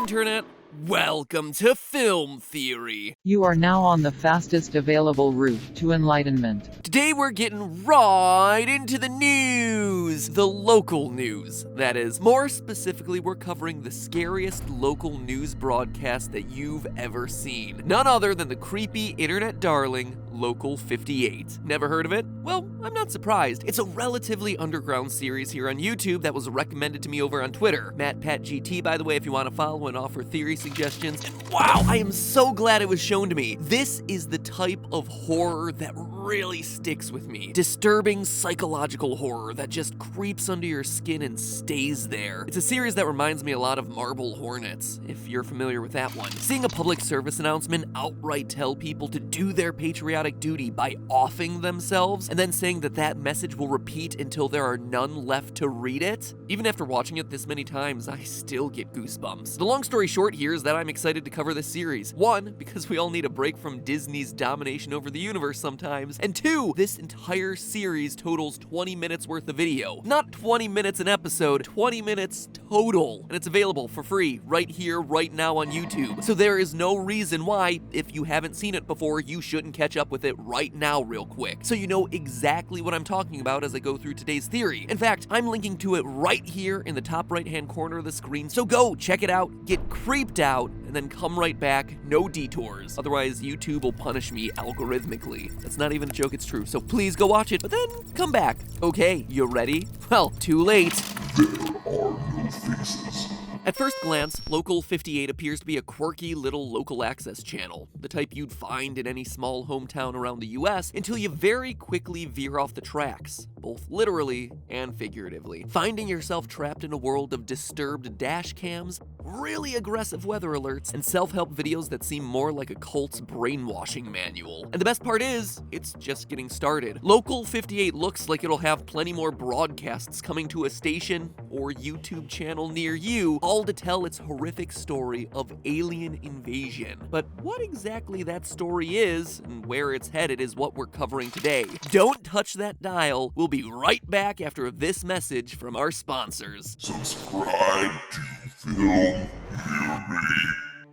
Internet. Welcome to Film Theory. You are now on the fastest available route to enlightenment. Today we're getting right into the news. The local news, that is. More specifically, we're covering the scariest local news broadcast that you've ever seen. None other than the creepy internet darling, Local 58. Never heard of it? Well, I'm not surprised. It's a relatively underground series here on YouTube that was recommended to me over on Twitter. MattPatGT, by the way, if you want to follow and offer theory suggestions. And wow, I am so glad it was shown to me. This is the type of horror that really sticks with me. Disturbing psychological horror that just creeps under your skin and stays there. It's a series that reminds me a lot of Marble Hornets, if you're familiar with that one. Seeing a public service announcement outright tell people to do their patriotic duty by offing themselves, and then saying that that message will repeat until there are none left to read it. Even after watching it this many times, I still get goosebumps. The long story short here is that I'm excited to cover this series. One, because we all need a break from Disney's domination over the universe sometimes, and two, this entire series totals 20 minutes worth of video. Not 20 minutes an episode, 20 minutes total. And it's available for free right here, right now on YouTube. So there is no reason why, if you haven't seen it before, you shouldn't catch up with it right now real quick. So you know exactly what I'm talking about as I go through today's theory. In fact, I'm linking to it right here in the top right-hand corner of the screen. So go check it out, get creeped out, and then come right back, no detours. Otherwise, YouTube will punish me algorithmically. That's not even a joke, it's true. So please go watch it, but then come back. Okay, you ready? Well, too late. There are no faces. At first glance, Local 58 appears to be a quirky little local access channel, the type you'd find in any small hometown around the US, until you very quickly veer off the tracks, both literally and figuratively, finding yourself trapped in a world of disturbed dash cams, really aggressive weather alerts, and self-help videos that seem more like a cult's brainwashing manual. And the best part is, it's just getting started. Local 58 looks like it'll have plenty more broadcasts coming to a station or YouTube channel near you, all to tell its horrific story of alien invasion. But what exactly that story is and where it's headed is what we're covering today. Don't touch that dial. We'll be right back after this message from our sponsors. Subscribe to Film Theory.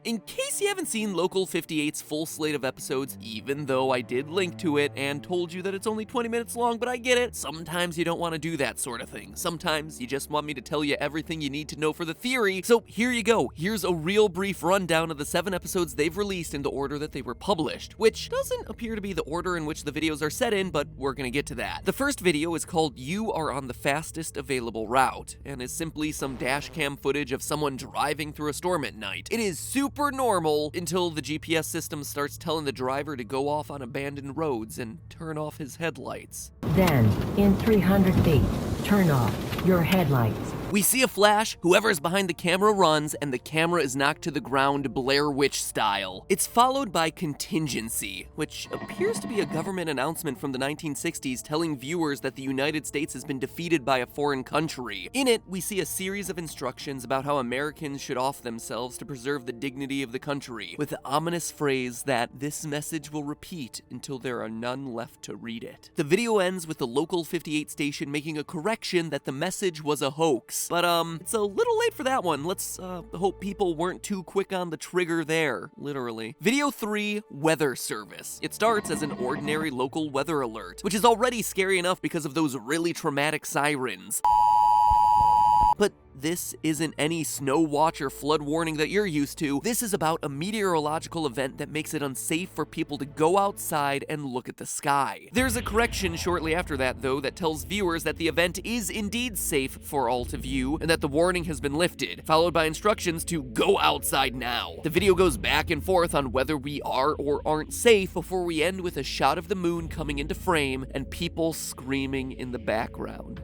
In case you haven't seen Local 58's full slate of episodes, even though I did link to it and told you that it's only 20 minutes long, but I get it. Sometimes you don't want to do that sort of thing. Sometimes you just want me to tell you everything you need to know for the theory. So here you go. Here's a real brief rundown of the 7 episodes they've released in the order that they were published, which doesn't appear to be the order in which the videos are set in, but we're gonna get to that. The first video is called You Are on the Fastest Available Route, and is simply some dash cam footage of someone driving through a storm at night. It is super normal until the GPS system starts telling the driver to go off on abandoned roads and turn off his headlights. Then, in 300 feet, turn off your headlights. We see a flash, whoever's behind the camera runs, and the camera is knocked to the ground Blair Witch style. It's followed by Contingency, which appears to be a government announcement from the 1960s telling viewers that the United States has been defeated by a foreign country. In it, we see a series of instructions about how Americans should off themselves to preserve the dignity of the country, with the ominous phrase that this message will repeat until there are none left to read it. The video ends with the Local 58 station making a correction that the message was a hoax. But it's a little late for that one. Let's hope people weren't too quick on the trigger there, literally. Video 3, Weather Service. It starts as an ordinary local weather alert, which is already scary enough because of those really traumatic sirens. But this isn't any snow watch or flood warning that you're used to. This is about a meteorological event that makes it unsafe for people to go outside and look at the sky. There's a correction shortly after that, though, that tells viewers that the event is indeed safe for all to view and that the warning has been lifted, followed by instructions to go outside now. The video goes back and forth on whether we are or aren't safe before we end with a shot of the moon coming into frame and people screaming in the background.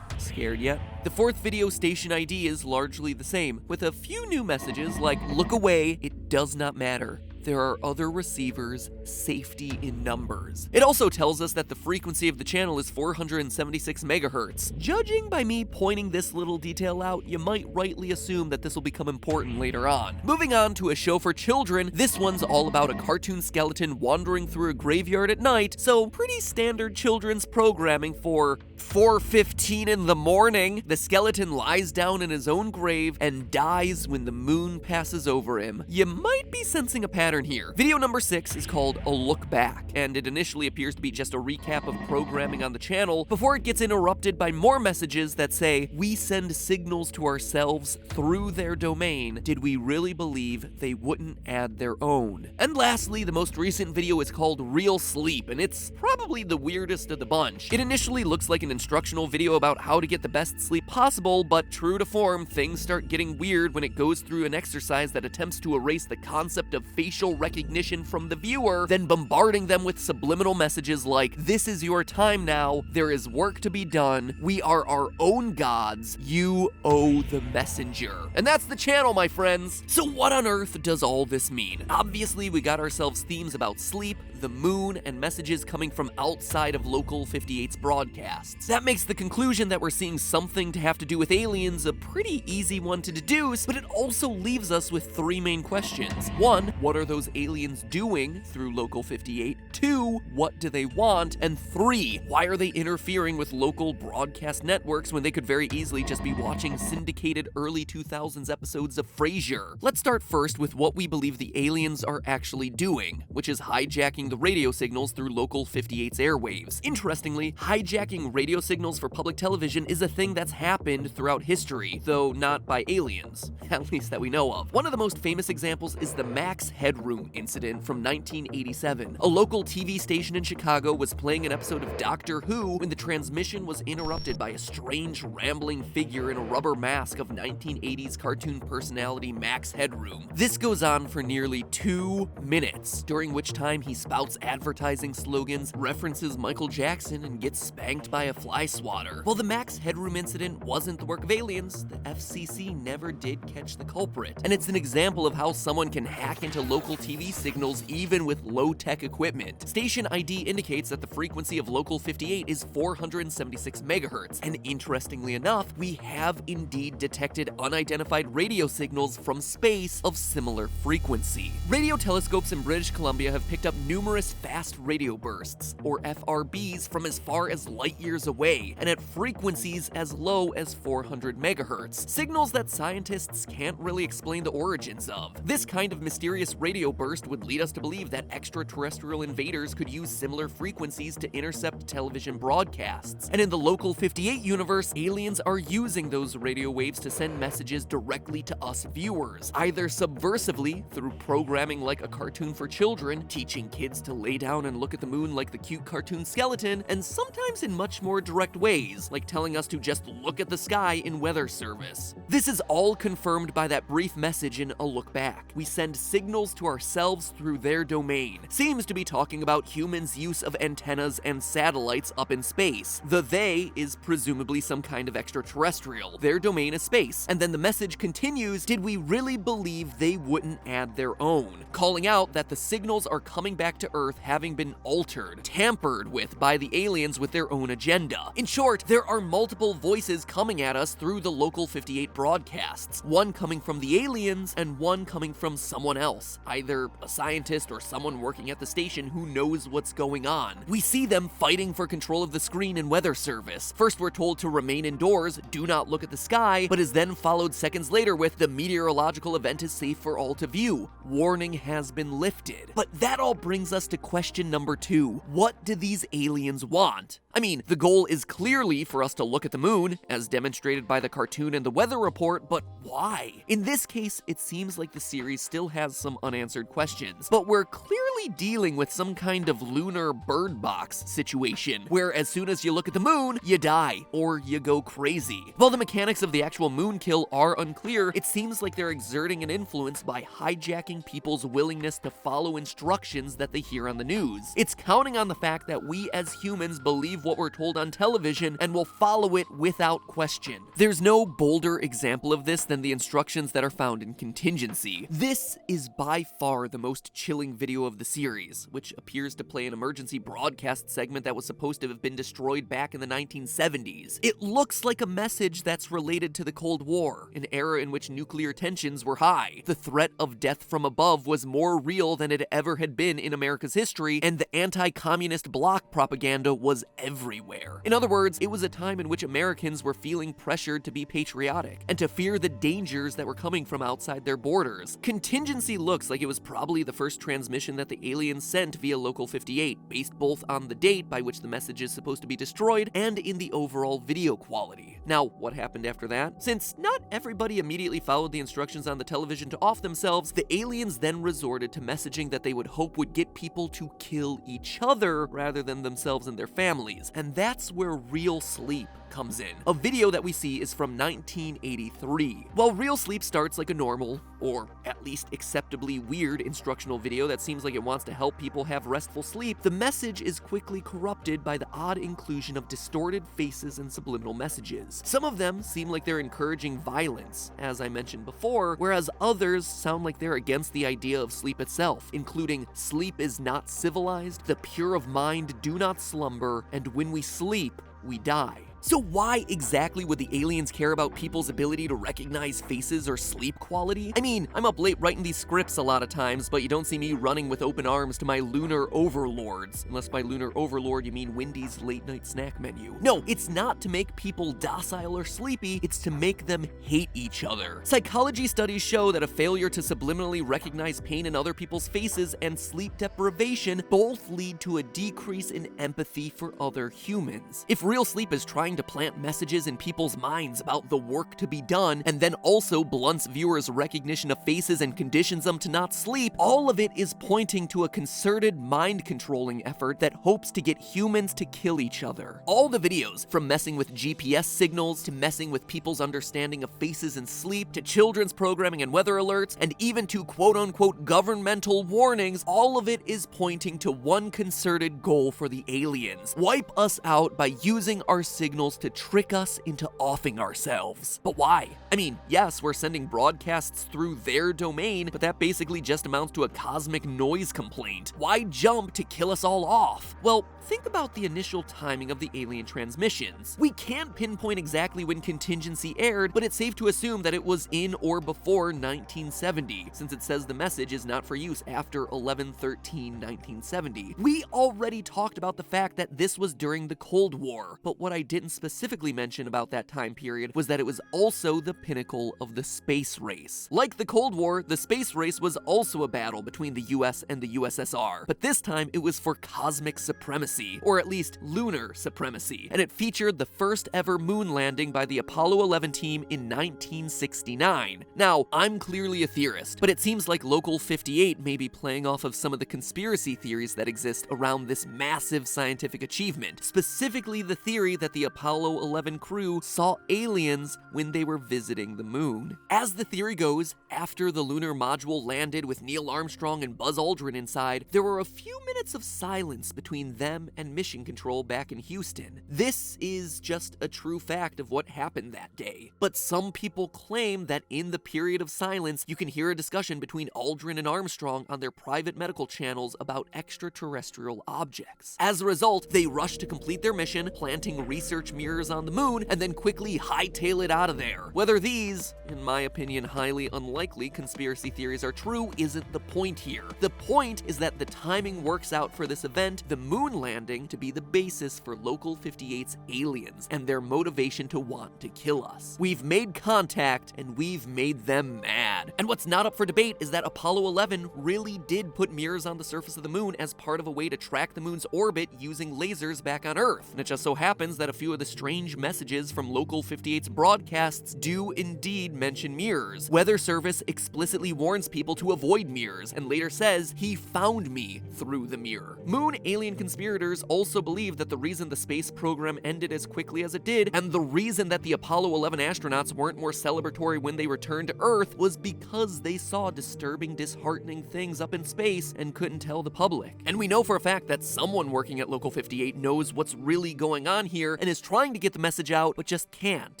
Scared yet? The fourth video station ID is largely the same, with a few new messages like, look away, it does not matter. There are other receivers, safety in numbers. It also tells us that the frequency of the channel is 476 megahertz. Judging by me pointing this little detail out, you might rightly assume that this will become important later on. Moving on to a show for children, this one's all about a cartoon skeleton wandering through a graveyard at night, so pretty standard children's programming for 4:15 in the morning, the skeleton lies down in his own grave and dies when the moon passes over him. You might be sensing a pattern here. Video number 6 is called A Look Back, and it initially appears to be just a recap of programming on the channel before it gets interrupted by more messages that say, "We send signals to ourselves through their domain. Did we really believe they wouldn't add their own?" And lastly, the most recent video is called Real Sleep, and it's probably the weirdest of the bunch. It initially looks like an instructional video about how to get the best sleep possible, but true to form, things start getting weird when it goes through an exercise that attempts to erase the concept of facial recognition from the viewer, then bombarding them with subliminal messages like, "This is your time now, there is work to be done, we are our own gods, you owe the messenger." And that's the channel, my friends. So what on earth does all this mean? Obviously, we got ourselves themes about sleep, the moon, and messages coming from outside of Local 58's broadcasts. That makes the conclusion that we're seeing something to have to do with aliens a pretty easy one to deduce, but it also leaves us with 3 main questions. 1, what are those aliens doing through Local 58? 2, what do they want? And 3, why are they interfering with local broadcast networks when they could very easily just be watching syndicated early 2000s episodes of Frasier? Let's start first with what we believe the aliens are actually doing, which is hijacking the radio signals through Local 58's airwaves. Interestingly, hijacking radio signals for public television is a thing that's happened throughout history, though not by aliens, at least that we know of. One of the most famous examples is the Max Headroom incident from 1987. A local TV station in Chicago was playing an episode of Doctor Who when the transmission was interrupted by a strange rambling figure in a rubber mask of 1980s cartoon personality Max Headroom. This goes on for nearly 2 minutes, during which time he spouts advertising slogans, references Michael Jackson, and gets spanked by a fly swatter. While the Max Headroom incident wasn't the work of aliens, the FCC never did catch the culprit. And it's an example of how someone can hack into local TV signals even with low-tech equipment. Station ID indicates that the frequency of Local 58 is 476 megahertz, and interestingly enough, we have indeed detected unidentified radio signals from space of similar frequency. Radio telescopes in British Columbia have picked up numerous fast radio bursts, or FRBs, from as far as light years away, and at frequencies as low as 400 megahertz, signals that scientists can't really explain the origins of. This kind of mysterious radio burst would lead us to believe that extraterrestrial invaders could use similar frequencies to intercept television broadcasts. And in the Local 58 universe, aliens are using those radio waves to send messages directly to us viewers, either subversively through programming like A Cartoon for Children, teaching kids to lay down and look at the moon like the cute cartoon skeleton, and sometimes in much more direct ways, like telling us to just look at the sky in weather service. This is all confirmed by that brief message in A Look Back. We send signals to ourselves through their domain. Seems to be talking about humans' use of antennas and satellites up in space. The they is presumably some kind of extraterrestrial. Their domain is space. And then the message continues, did we really believe they wouldn't add their own? Calling out that the signals are coming back to Earth having been altered, tampered with by the aliens with their own agenda. In short, there are multiple voices coming at us through the Local 58 broadcasts, one coming from the aliens and one coming from someone else, either a scientist or someone working at the station who knows what's going on. We see them fighting for control of the screen in weather service. First we're told to remain indoors, do not look at the sky, but is then followed seconds later with the meteorological event is safe for all to view. Warning has been lifted. But that all brings us to question number 2. What do these aliens want? I mean, the goal is clearly for us to look at the moon, as demonstrated by the cartoon and the weather report, but why? In this case, it seems like the series still has some unanswered questions, but we're clearly dealing with some kind of lunar bird box situation, where as soon as you look at the moon, you die, or you go crazy. While the mechanics of the actual moon kill are unclear, it seems like they're exerting an influence by hijacking people's willingness to follow instructions that they hear on the news. It's counting on the fact that we as humans believe what we're told on television and will follow it without question. There's no bolder example of this than the instructions that are found in Contingency. This is by far the most chilling video of the series, which appears to play an emergency broadcast segment that was supposed to have been destroyed back in the 1970s. It looks like a message that's related to the Cold War, an era in which nuclear tensions were high. The threat of death from above was more real than it ever had been in America's history, and the anti-communist bloc propaganda was everywhere. everywhere. In other words, it was a time in which Americans were feeling pressured to be patriotic and to fear the dangers that were coming from outside their borders. Contingency looks like it was probably the first transmission that the aliens sent via Local 58, based both on the date by which the message is supposed to be destroyed and in the overall video quality. Now, what happened after that? Since not everybody immediately followed the instructions on the television to off themselves, the aliens then resorted to messaging that they would hope would get people to kill each other rather than themselves and their families. And that's where Real Sleep comes in. A video that we see is from 1983. While Real Sleep starts like a normal, or at least acceptably weird instructional video that seems like it wants to help people have restful sleep, the message is quickly corrupted by the odd inclusion of distorted faces and subliminal messages. Some of them seem like they're encouraging violence, as I mentioned before, whereas others sound like they're against the idea of sleep itself, including sleep is not civilized, the pure of mind do not slumber, and when we sleep, we die. So why exactly would the aliens care about people's ability to recognize faces or sleep quality? I mean, I'm up late writing these scripts a lot of times, but you don't see me running with open arms to my lunar overlords. Unless by lunar overlord you mean Wendy's late night snack menu. No, it's not to make people docile or sleepy, it's to make them hate each other. Psychology studies show that a failure to subliminally recognize pain in other people's faces and sleep deprivation both lead to a decrease in empathy for other humans. If Real Sleep is trying to plant messages in people's minds about the work to be done, and then also blunts viewers' recognition of faces and conditions them to not sleep, all of it is pointing to a concerted mind-controlling effort that hopes to get humans to kill each other. All the videos, from messing with GPS signals, to messing with people's understanding of faces and sleep, to children's programming and weather alerts, and even to quote-unquote governmental warnings, all of it is pointing to one concerted goal for the aliens: wipe us out by using our signals to trick us into offing ourselves. But why? I mean, yes, we're sending broadcasts through their domain, but that basically just amounts to a cosmic noise complaint. Why jump to kill us all off? Well, think about the initial timing of the alien transmissions. We can't pinpoint exactly when Contingency aired, but it's safe to assume that it was in or before 1970, since it says the message is not for use after 11/13/1970. We already talked about the fact that this was during the Cold War, but what I didn't specifically mention about that time period was that it was also the pinnacle of the space race. Like the Cold War, the space race was also a battle between the US and the USSR, but this time it was for cosmic supremacy, or at least lunar supremacy, and it featured the first ever moon landing by the Apollo 11 team in 1969. Now, I'm clearly a theorist, but it seems like Local 58 may be playing off of some of the conspiracy theories that exist around this massive scientific achievement, specifically the theory that the Apollo 11 crew saw aliens when they were visiting the moon. As the theory goes, after the lunar module landed with Neil Armstrong and Buzz Aldrin inside, there were a few minutes of silence between them and Mission Control back in Houston. This is just a true fact of what happened that day. But some people claim that in the period of silence, you can hear a discussion between Aldrin and Armstrong on their private medical channels about extraterrestrial objects. As a result, they rush to complete their mission, planting research mirrors on the moon, and then quickly hightail it out of there. Whether these, in my opinion, highly unlikely conspiracy theories are true isn't the point here. The point is that the timing works out for this event, the moon landing, to be the basis for Local 58's aliens and their motivation to want to kill us. We've made contact, and we've made them mad. And what's not up for debate is that Apollo 11 really did put mirrors on the surface of the moon as part of a way to track the moon's orbit using lasers back on Earth. And it just so happens that a few of the strange messages from Local 58's broadcasts do indeed mention mirrors. Weather Service explicitly warns people to avoid mirrors and later says, "He found me through the mirror." Moon alien conspirators also believe that the reason the space program ended as quickly as it did, and the reason that the Apollo 11 astronauts weren't more celebratory when they returned to Earth, was because they saw disturbing, disheartening things up in space and couldn't tell the public. And we know for a fact that someone working at Local 58 knows what's really going on here and is trying to get the message out, but just can't,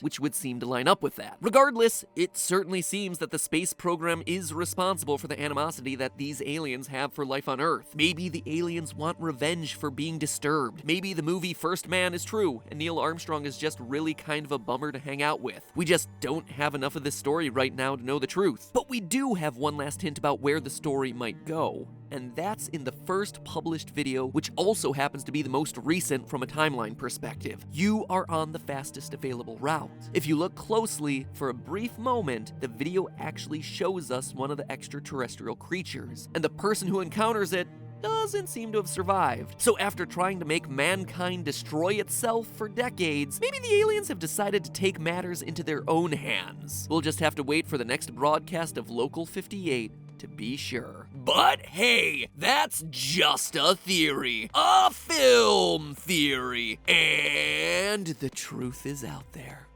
which would seem to line up with that. Regardless, it certainly seems that the space program is responsible for the animosity that these aliens have for life on Earth. Maybe the aliens want revenge for being disturbed. Maybe the movie First Man is true, and Neil Armstrong is just really kind of a bummer to hang out with. We just don't have enough of this story right now to know the truth. But we do have one last hint about where the story might go. and that's in the first published video, which also happens to be the most recent from a timeline perspective. You are on the fastest available route. If you look closely, for a brief moment, the video actually shows us one of the extraterrestrial creatures, and the person who encounters it doesn't seem to have survived. So after trying to make mankind destroy itself for decades, maybe the aliens have decided to take matters into their own hands. We'll just have to wait for the next broadcast of Local 58 to be sure. But hey, that's just a theory. A film theory. And the truth is out there.